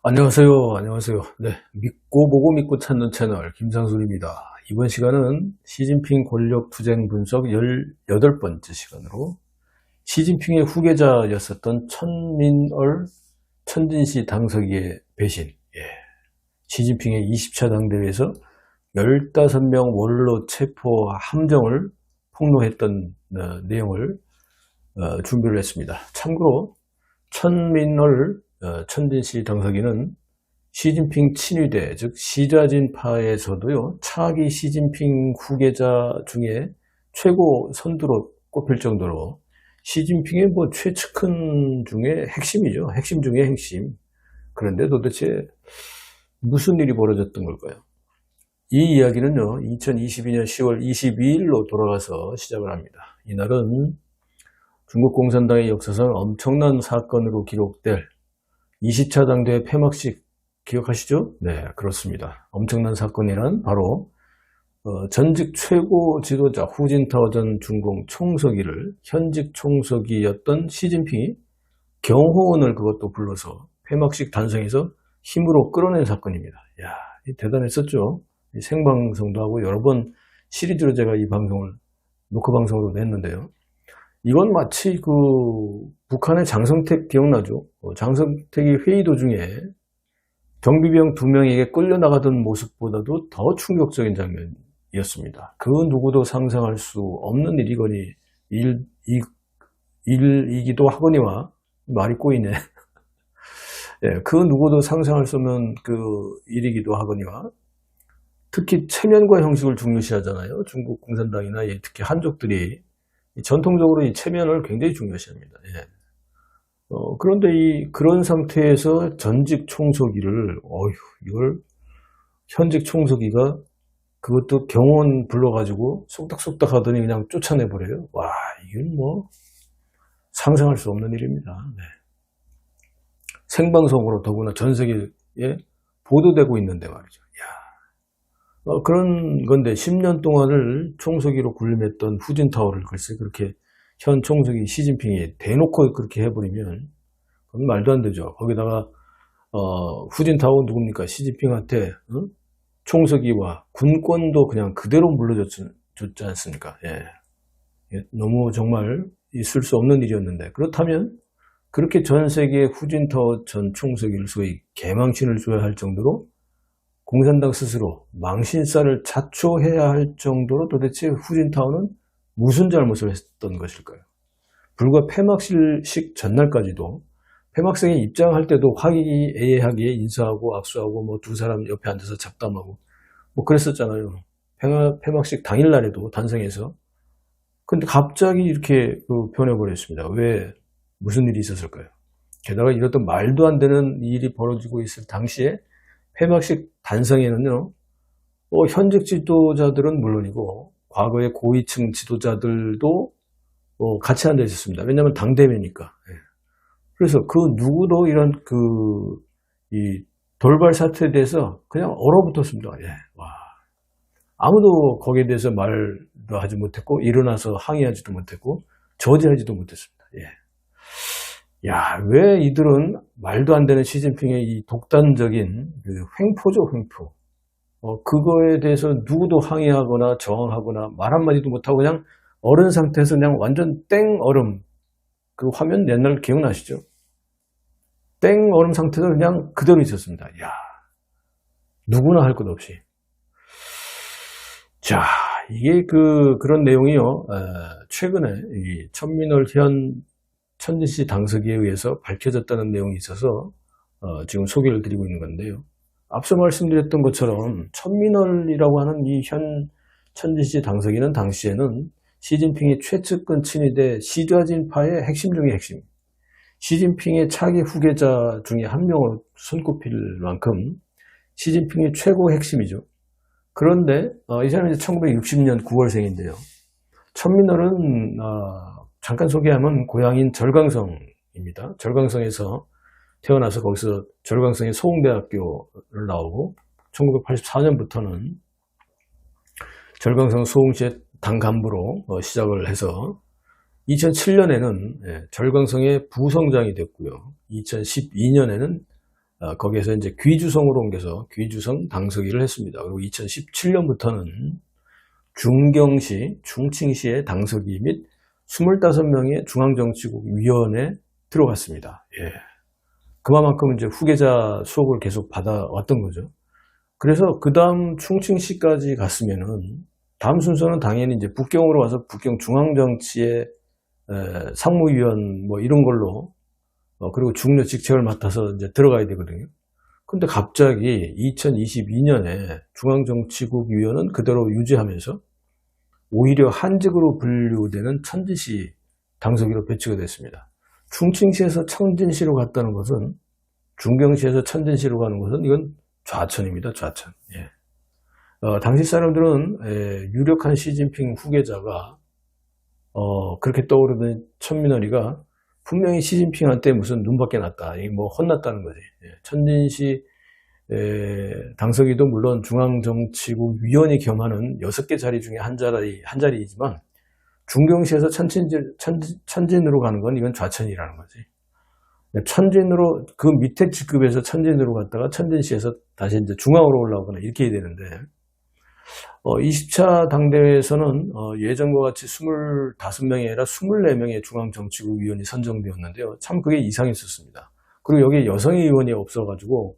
안녕하세요. 안녕하세요. 네, 믿고 보고 믿고 찾는 채널 김상순입니다. 이번 시간은 시진핑 권력 투쟁 분석 18번째 시간으로 시진핑의 후계자였었던 천민얼 천진시 당서기의 배신, 시진핑의 20차 당대회에서 15명 원로 체포 함정을 폭로했던 내용을 준비를 했습니다. 참고로 천민얼 천진시 당서기는 시진핑 친위대, 즉 시좌진파에서도요, 차기 시진핑 후계자 중에 최고 선두로 꼽힐 정도로 시진핑의 최측근 중에 핵심이죠. 핵심 중에 핵심. 그런데 도대체 무슨 일이 벌어졌던 걸까요? 이 이야기는요, 2022년 10월 22일로 돌아가서 시작을 합니다. 이날은 중국 공산당의 역사상 엄청난 사건으로 기록될 20차 당대회 폐막식 기억하시죠? 네, 그렇습니다. 엄청난 사건이란 바로 전직 최고 지도자 후진타오 전 중공 총서기를 현직 총서기였던 시진핑이 경호원을 그것도 불러서 폐막식 단성에서 힘으로 끌어낸 사건입니다. 이야, 대단했었죠. 생방송도 하고 여러 번 시리즈로 제가 이 방송을 녹화 방송으로 냈는데요. 이건 마치 북한의 장성택 기억나죠? 장성택이 회의 도중에 경비병 2명에게 끌려나가던 모습보다도 더 충격적인 장면이었습니다. 그 누구도 상상할 수 없는 일이기도 하거니와, 말이 꼬이네. 그 누구도 상상할 수 없는 일이기도 하거니와, 특히 체면과 형식을 중요시하잖아요. 중국 공산당이나 특히 한족들이 전통적으로 이 체면을 굉장히 중요시합니다. 그런데 그런 상태에서 전직 총서기를, 이걸 현직 총서기가 그것도 경호원 불러가지고 쏙닥쏙닥 하더니 그냥 쫓아내버려요. 와, 이건 상상할 수 없는 일입니다. 네. 생방송으로 더구나 전 세계에 보도되고 있는데 말이죠. 그런 건데 10년 동안을 총서기로 군림했던 후진타오를 글쎄 그렇게 현 총서기 시진핑이 대놓고 그렇게 해버리면 그건 말도 안 되죠. 거기다가 후진타오 누굽니까? 시진핑한테 총서기와 군권도 그냥 그대로 물려줬지 않습니까? 너무 정말 있을 수 없는 일이었는데, 그렇다면 그렇게 전 세계에 후진타오 전 총서기를 소위 개망신을 줘야 할 정도로 공산당 스스로 망신살을 자초해야 할 정도로 도대체 후진타오는 무슨 잘못을 했던 것일까요? 불과 폐막식 전날까지도 폐막식에 입장할 때도 화기애애하게 인사하고 악수하고 두 사람 옆에 앉아서 잡담하고 그랬었잖아요. 폐막식 당일날에도 단성에서. 근데 갑자기 이렇게 변해버렸습니다. 왜? 무슨 일이 있었을까요? 게다가 이랬던 말도 안 되는 일이 벌어지고 있을 당시에 폐막식 단성에는요, 현직 지도자들은 물론이고 과거의 고위층 지도자들도 같이 앉아 있었습니다. 왜냐하면 당대회니까. 그래서 그 누구도 이런 이 돌발 사태에 대해서 그냥 얼어붙었습니다. 와. 아무도 거기에 대해서 말도 하지 못했고 일어나서 항의하지도 못했고 저지하지도 못했습니다. 왜 이들은 말도 안 되는 시진핑의 이 독단적인 횡포죠, 횡포. 그거에 대해서 누구도 항의하거나 저항하거나 말 한마디도 못하고 그냥 얼은 상태에서 그냥 완전 땡 얼음. 그 화면 옛날 기억나시죠? 땡 얼음 상태에서 그냥 그대로 있었습니다. 누구나 할 것 없이. 자, 이게 그런 내용이요. 최근에 이 천민얼 현 천진시 당서기에 의해서 밝혀졌다는 내용이 있어서 지금 소개를 드리고 있는 건데요. 앞서 말씀드렸던 것처럼 천민얼이라고 하는 이 현 천진시 당서기는 당시에는 시진핑의 최측근 친위대 시좌진파의 핵심 중의 핵심, 시진핑의 차기 후계자 중에 한 명으로 손꼽힐 만큼 시진핑의 최고 핵심이죠. 그런데 이 사람이 1960년 9월생인데요. 천민얼은 잠깐 소개하면 고향인 절강성입니다. 절강성에서 태어나서 거기서 절강성의 소흥대학교를 나오고 1984년부터는 절강성 소흥시의 당 간부로 시작을 해서 2007년에는 절강성의 부성장이 됐고요. 2012년에는 거기에서 이제 귀주성으로 옮겨서 귀주성 당서기를 했습니다. 그리고 2017년부터는 중경시, 충칭시의 당서기 및 25명의 중앙정치국 위원회에 들어갔습니다. 예. 그만큼 이제 후계자 수업을 계속 받아왔던 거죠. 그래서 그 다음 충칭시까지 갔으면은 다음 순서는 당연히 이제 북경으로 와서 북경 중앙정치의 상무위원 뭐 이런 걸로 그리고 중요 직책을 맡아서 이제 들어가야 되거든요. 근데 갑자기 2022년에 중앙정치국 위원은 그대로 유지하면서 오히려 한직으로 분류되는 천진시 당서기로 배치가 됐습니다. 충칭시에서 천진시로 갔다는 것은 중경시에서 천진시로 가는 것은 이건 좌천입니다. 좌천. 예. 당시 사람들은 유력한 시진핑 후계자가 그렇게 떠오르던 천민월이가 분명히 시진핑한테 무슨 눈밖에 났다. 이게 뭐 혼났다는 거지. 예. 천진시 당서기도 물론 중앙정치국 위원이 겸하는 6개 자리 중에 한 자리이지만 중경시에서 천진으로 가는 건 이건 좌천이라는 거지. 천진으로 그 밑에 직급에서 천진으로 갔다가 천진시에서 다시 이제 중앙으로 올라오거나 이렇게 해야 되는데 20차 당대회에서는 예전과 같이 25명이 아니라 24명의 중앙정치국 위원이 선정되었는데요. 참 그게 이상했었습니다. 그리고 여기에 여성 의원이 없어가지고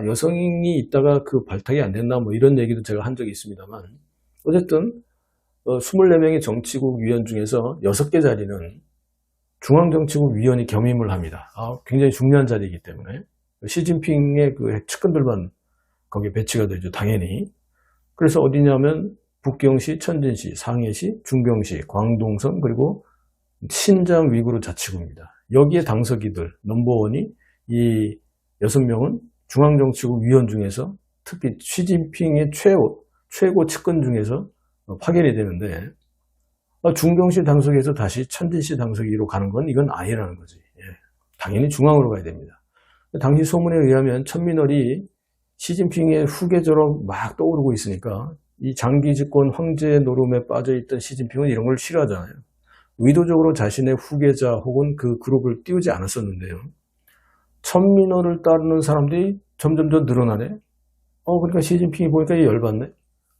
여성이 있다가 그 발탁이 안 됐나 뭐 이런 얘기도 제가 한 적이 있습니다만 어쨌든 24명의 정치국 위원 중에서 6개 자리는 중앙정치국 위원이 겸임을 합니다. 굉장히 중요한 자리이기 때문에 시진핑의 그 측근들만 거기에 배치가 되죠. 당연히. 그래서 어디냐면 북경시, 천진시, 상해시, 중경시, 광동성 그리고 신장 위구르 자치구입니다. 여기에 당서기들 넘버원이 이 6명은 중앙정치국 위원 중에서 특히 시진핑의 최고 측근 중에서 파견이 되는데 중경시 당서기에서 다시 천진시 당서기로 가는 건 이건 아니라는 거지. 예. 당연히 중앙으로 가야 됩니다. 당시 소문에 의하면 천민월이 시진핑의 후계자로 막 떠오르고 있으니까 이 장기 집권 황제 노름에 빠져있던 시진핑은 이런 걸 싫어하잖아요. 의도적으로 자신의 후계자 혹은 그 그룹을 띄우지 않았었는데요. 천민월을 따르는 사람들이 점점 더 늘어나네. 그러니까 시진핑이 보니까 열받네.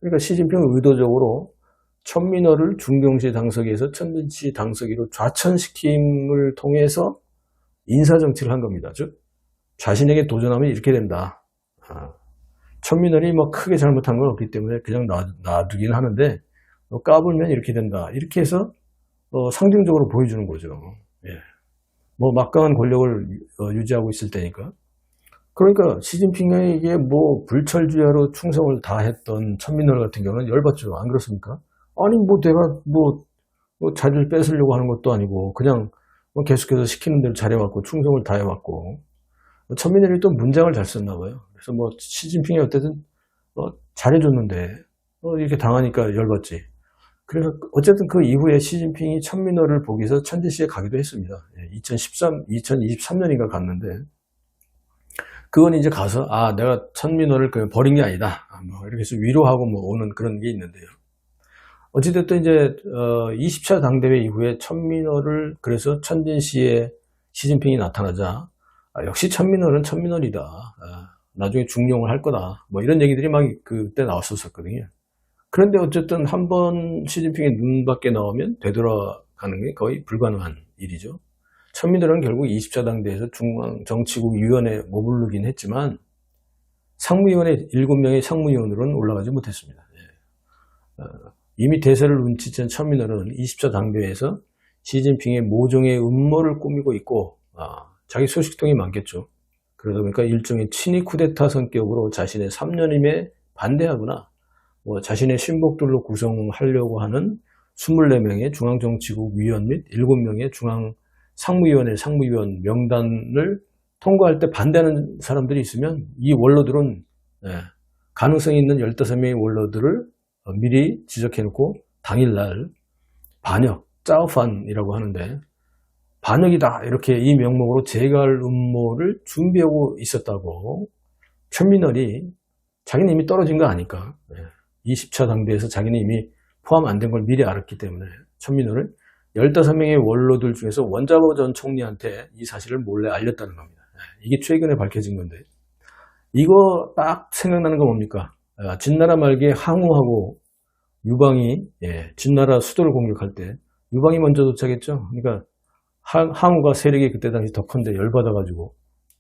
그러니까 시진핑은 의도적으로 천민월을 중경시 당서기에서 천진시 당서기로 좌천시킴을 통해서 인사정치를 한 겁니다. 즉 자신에게 도전하면 이렇게 된다. 천민월이 뭐 크게 잘못한 건 없기 때문에 그냥 놔두긴 하는데 까불면 이렇게 된다. 이렇게 해서 상징적으로 보여주는 거죠. 예. 뭐 막강한 권력을 유지하고 있을 때니까. 그러니까 시진핑에게 뭐 불철주야로 충성을 다했던 천민월 같은 경우는 열받죠. 안 그렇습니까? 아니 뭐 내가 뭐 자리를 뺏으려고 하는 것도 아니고 그냥 뭐 계속해서 시키는 대로 잘해왔고 충성을 다해왔고 천민월이 또 문장을 잘 썼나 봐요. 그래서 뭐 시진핑이 어쨌든 잘해줬는데 이렇게 당하니까 열받지. 그래서 어쨌든 그 이후에 시진핑이 천민월을 보기 위해서 천진시에 가기도 했습니다. 2023년인가 갔는데 그건 이제 가서 내가 천민월을 그냥 버린 게 아니다. 뭐 이렇게 해서 위로하고 뭐 오는 그런 게 있는데요. 어찌됐든 이제 20차 당대회 이후에 천민월을 그래서 천진시에 시진핑이 나타나자 역시 천민월은 천민월이다. 나중에 중용을 할 거다. 뭐 이런 얘기들이 막 그때 나왔었거든요. 그런데 어쨌든 한번 시진핑의 눈 밖에 나오면 되돌아가는 게 거의 불가능한 일이죠. 천민월은 결국 20차 당대에서 중앙정치국위원회에 머무르긴 했지만 상무위원회 7명의 상무위원으로는 올라가지 못했습니다. 이미 대세를 눈치챈 천민월은 20차 당대회에서 시진핑의 모종의 음모를 꾸미고 있고 자기 소식통이 많겠죠. 그러다 보니까 일종의 친위 쿠데타 성격으로 자신의 3년임에 반대하거나 자신의 신복들로 구성하려고 하는 24명의 중앙정치국 위원 및 7명의 중앙상무위원회 상무위원 명단을 통과할 때 반대하는 사람들이 있으면 이 원로들은 가능성이 있는 15명의 원로들을 미리 지적해놓고 당일날 반역, 짜오판이라고 하는데 반역이다 이렇게 이 명목으로 재갈 음모를 준비하고 있었다고 천민월이 자기는 이미 떨어진 거 아니까 20차 당대에서 자기는 이미 포함 안 된 걸 미리 알았기 때문에 천민월은 15명의 원로들 중에서 원자보 전 총리한테 이 사실을 몰래 알렸다는 겁니다. 이게 최근에 밝혀진 건데 이거 딱 생각나는 거 뭡니까? 진나라 말기에 항우하고 유방이 진나라 수도를 공격할 때 유방이 먼저 도착했죠. 그러니까 항우가 세력이 그때 당시 더 큰데 열받아가지고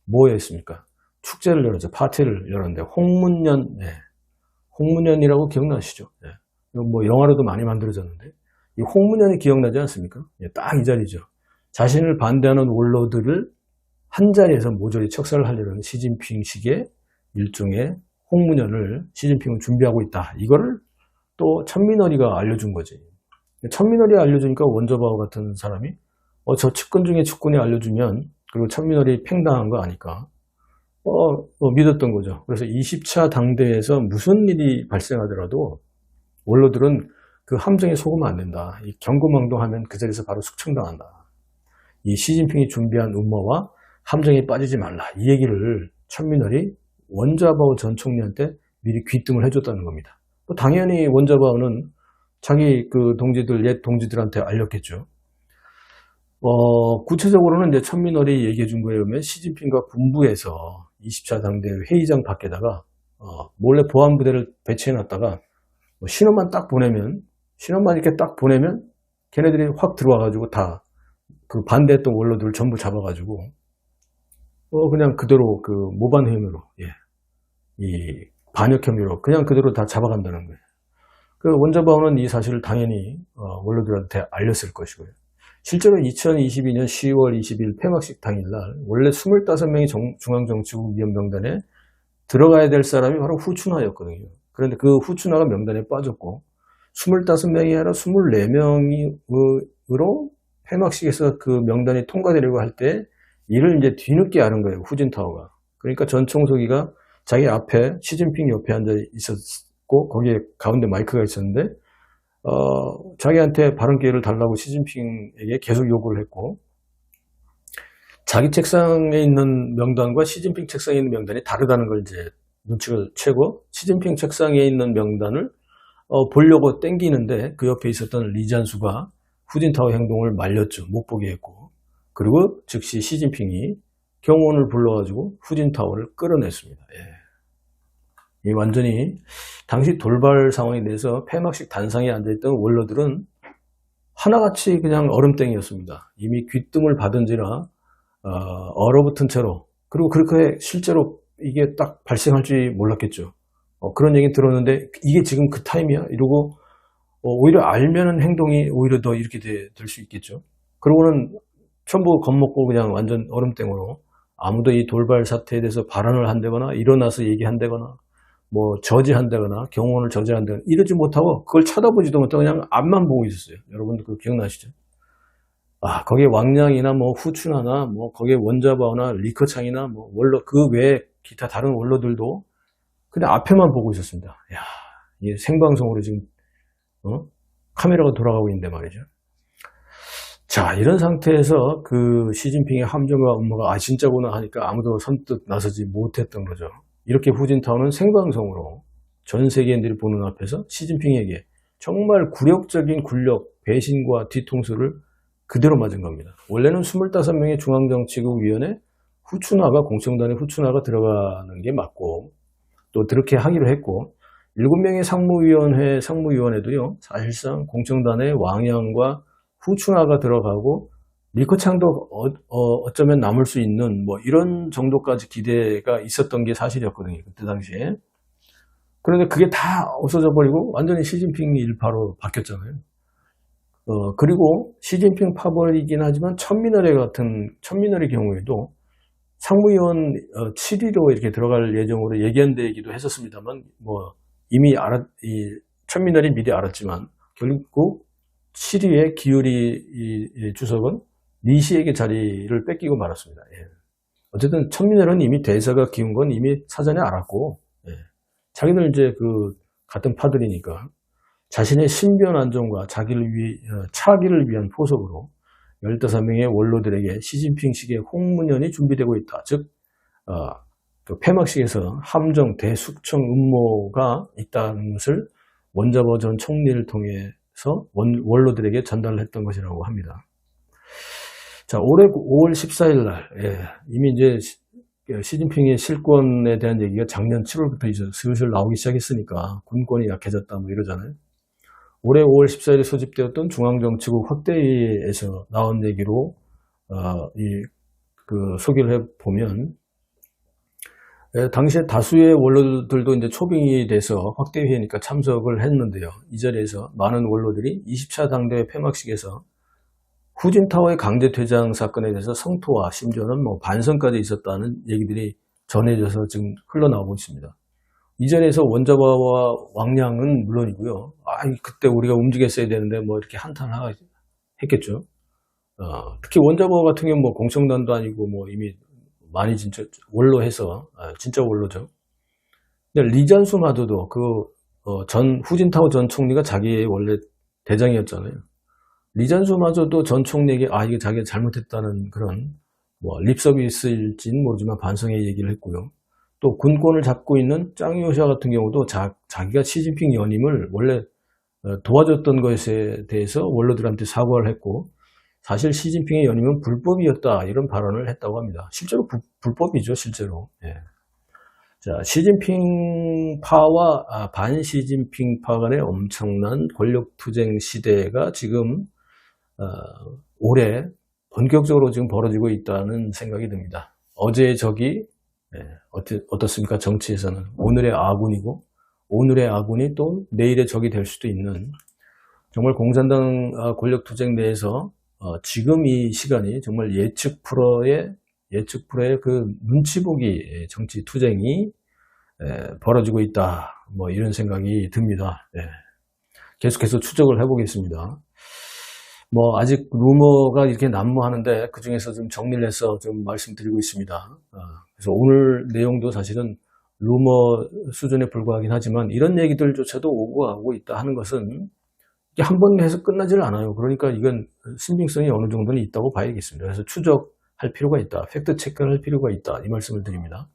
뭐 했습니까? 축제를 열었죠. 파티를 열었는데 홍문년이라고 기억나시죠? 뭐 영화로도 많이 만들어졌는데 이 홍문년이 기억나지 않습니까? 딱 이 자리죠. 자신을 반대하는 원로들을 한 자리에서 모조리 척살을 하려는 시진핑식의 일종의 홍문년을 시진핑은 준비하고 있다. 이거를 또 천민어리가 알려준 거지. 천민어리 알려주니까 원저바오 같은 사람이 저 측근 중에 측근이 알려주면 그리고 천민어리 팽당한 거 아니까 믿었던 거죠. 그래서 20차 당대에서 무슨 일이 발생하더라도 원로들은 그 함정에 속으면 안 된다. 이 경고망동하면 그 자리에서 바로 숙청당한다. 이 시진핑이 준비한 음모와 함정에 빠지지 말라. 이 얘기를 천민월이 원자바오 전 총리한테 미리 귀뜸을 해줬다는 겁니다. 당연히 원자바오는 자기 그 동지들, 옛 동지들한테 알렸겠죠. 구체적으로는 이제 천민월이 얘기해 준 거에 의하면 시진핑과 군부에서 20차 당대 회의장 밖에다가 몰래 보안부대를 배치해 놨다가 신호만 이렇게 딱 보내면 걔네들이 확 들어와가지고 다 그 반대했던 원로들을 전부 잡아가지고 그냥 그대로 그 모반 혐의로 이 반역 혐의로 그냥 그대로 다 잡아간다는 거예요. 그 원자바오는 이 사실을 당연히 원로들한테 알렸을 것이고요. 실제로 2022년 10월 20일 폐막식 당일날 원래 25명이 중앙정치국 위원 명단에 들어가야 될 사람이 바로 후춘화였거든요. 그런데 그 후춘화가 명단에 빠졌고 25명이 아니라 24명으로 폐막식에서 그 명단이 통과되려고 할 때 이를 이제 뒤늦게 아는 거예요. 후진타오가. 그러니까 전 총서기가 자기 앞에 시진핑 옆에 앉아 있었고 거기에 가운데 마이크가 있었는데 자기한테 발언 기회를 달라고 시진핑에게 계속 요구를 했고 자기 책상에 있는 명단과 시진핑 책상에 있는 명단이 다르다는 걸 이제 눈치를 채고 시진핑 책상에 있는 명단을 보려고 땡기는데 그 옆에 있었던 리잔수가 후진타오 행동을 말렸죠. 못 보게 했고 그리고 즉시 시진핑이 경호원을 불러가지고 후진타오를 끌어냈습니다. 이 완전히 당시 돌발 상황에 대해서 폐막식 단상에 앉아있던 원로들은 하나같이 그냥 얼음땡이였습니다. 이미 귀뜸을 받은지라 얼어붙은 채로 그리고 그렇게 실제로 이게 딱 발생할 줄 몰랐겠죠. 그런 얘기 들었는데 이게 지금 그 타임이야? 이러고 오히려 알면은 행동이 오히려 더 이렇게 될 수 있겠죠. 그러고는 전부 겁먹고 그냥 완전 얼음땡으로 아무도 이 돌발 사태에 대해서 발언을 한다거나 일어나서 얘기한다거나 뭐 저지한다거나 경호원을 저지한다거나 이러지 못하고 그걸 쳐다보지도 못하고 그냥 앞만 보고 있었어요. 여러분들 그거 기억나시죠? 거기에 왕량이나 뭐 후춘하나 뭐 거기에 원자바오나 리커창이나 뭐 원로 그 외에 기타 다른 원로들도 그냥 앞에만 보고 있었습니다. 야, 이게 생방송으로 지금 카메라가 돌아가고 있는데 말이죠. 자, 이런 상태에서 그 시진핑의 함정과 음모가 진짜구나 하니까 아무도 선뜻 나서지 못했던 거죠. 이렇게 후진타오는 생방송으로 전 세계인들이 보는 앞에서 시진핑에게 정말 굴욕적인 굴욕, 배신과 뒤통수를 그대로 맞은 겁니다. 원래는 25명의 중앙정치국 위원회 후춘화가 공청단에 후춘화가 들어가는 게 맞고 또 그렇게 하기로 했고 7명의 상무위원회도요 사실상 공청단에 왕양과 후춘화가 들어가고 리커창도 어쩌면 남을 수 있는 뭐 이런 정도까지 기대가 있었던 게 사실이었거든요. 그때 당시에. 그런데 그게 다 없어져 버리고 완전히 시진핑 일파로 바뀌었잖아요. 그리고 시진핑 파벌이긴 하지만 천민월의 경우에도 상무위원 7위로 이렇게 들어갈 예정으로 예견되기도 했었습니다만 뭐 이미 천민월이 미리 알았지만 결국 7위의 기울이 주석은 리시에게 자리를 뺏기고 말았습니다. 어쨌든 천민월은 이미 대사가 기운 건 이미 사전에 알았고 자기들 이제 그 같은 파들이니까 자신의 신변 안정과 차기를 위한 포석으로 15명의 원로들에게 시진핑식의 홍문연이 준비되고 있다. 즉 그 폐막식에서 함정 대숙청 음모가 있다는 것을 원자바오 전 총리를 통해서 원로들에게 전달을 했던 것이라고 합니다. 자, 올해 5월 14일 날 이미 이제 시진핑의 실권에 대한 얘기가 작년 7월부터 이제 슬슬 나오기 시작했으니까 군권이 약해졌다 뭐 이러잖아요. 올해 5월 14일에 소집되었던 중앙정치국 확대회의에서 나온 얘기로 소개를 해보면, 당시에 다수의 원로들도 이제 초빙이 돼서 확대회의니까 참석을 했는데요. 이 자리에서 많은 원로들이 20차 당대회 폐막식에서 후진타워의 강제 퇴장 사건에 대해서 성토와 심지어는 뭐 반성까지 있었다는 얘기들이 전해져서 지금 흘러나오고 있습니다. 이 자리에서 원자바와 왕량은 물론이고요. 그때 우리가 움직였어야 되는데 뭐 이렇게 한탄했겠죠. 특히 원자바 같은 경우는 뭐 공청단도 아니고 뭐 이미 많이 진짜 원로해서 진짜 원로죠. 근데 리잔수마저도 후진타오 전 총리가 자기의 원래 대장이었잖아요. 리잔수마저도 전 총리에게 이게 자기가 잘못했다는 그런 뭐 립서비스일지는 모르지만 반성의 얘기를 했고요. 또 군권을 잡고 있는 짱이오샤 같은 경우도 자기가 시진핑 연임을 원래 도와줬던 것에 대해서 원로들한테 사과를 했고, 사실 시진핑의 연임은 불법이었다 이런 발언을 했다고 합니다. 실제로 불법이죠, 실제로. 예. 자, 시진핑파와 반시진핑파 간의 엄청난 권력투쟁 시대가 지금 올해 본격적으로 지금 벌어지고 있다는 생각이 듭니다. 어제의 적이 어떻습니까? 정치에서는 오늘의 아군이고, 오늘의 아군이 또 내일의 적이 될 수도 있는, 정말 공산당 권력투쟁 내에서 지금 이 시간이 정말 예측 불허의 그 눈치 보기 정치 투쟁이 벌어지고 있다, 뭐 이런 생각이 듭니다. 계속해서 추적을 해보겠습니다. 뭐 아직 루머가 이렇게 난무하는데 그 중에서 좀 정리를 해서 좀 말씀드리고 있습니다. 그래서 오늘 내용도 사실은 루머 수준에 불과하긴 하지만 이런 얘기들조차도 오고 가고 있다 하는 것은 이게 한 번 해서 끝나질 않아요. 그러니까 이건 신빙성이 어느 정도는 있다고 봐야겠습니다. 그래서 추적할 필요가 있다, 팩트 체크를 할 필요가 있다, 이 말씀을 드립니다.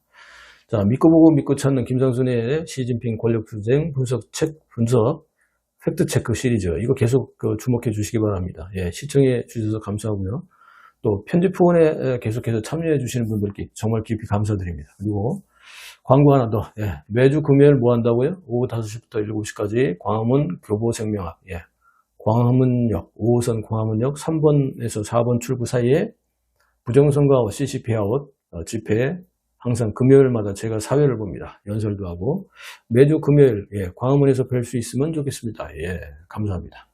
자, 믿고 보고 믿고 찾는 김상순의 시진핑 권력투쟁 분석 팩트 체크 시리즈, 이거 계속 주목해 주시기 바랍니다. 시청해 주셔서 감사하고요. 또 편집 후원에 계속해서 참여해 주시는 분들께 정말 깊이 감사드립니다. 그리고 광고 하나 더. 매주 금요일 뭐 한다고요? 오후 5시부터 7시까지 광화문 교보생명학, 광화문역, 5호선 광화문역 3번에서 4번 출구 사이에 부정선거 아웃, CCP 아웃 집회, 항상 금요일마다 제가 사회를 봅니다. 연설도 하고 매주 금요일 광화문에서 뵐 수 있으면 좋겠습니다. 감사합니다.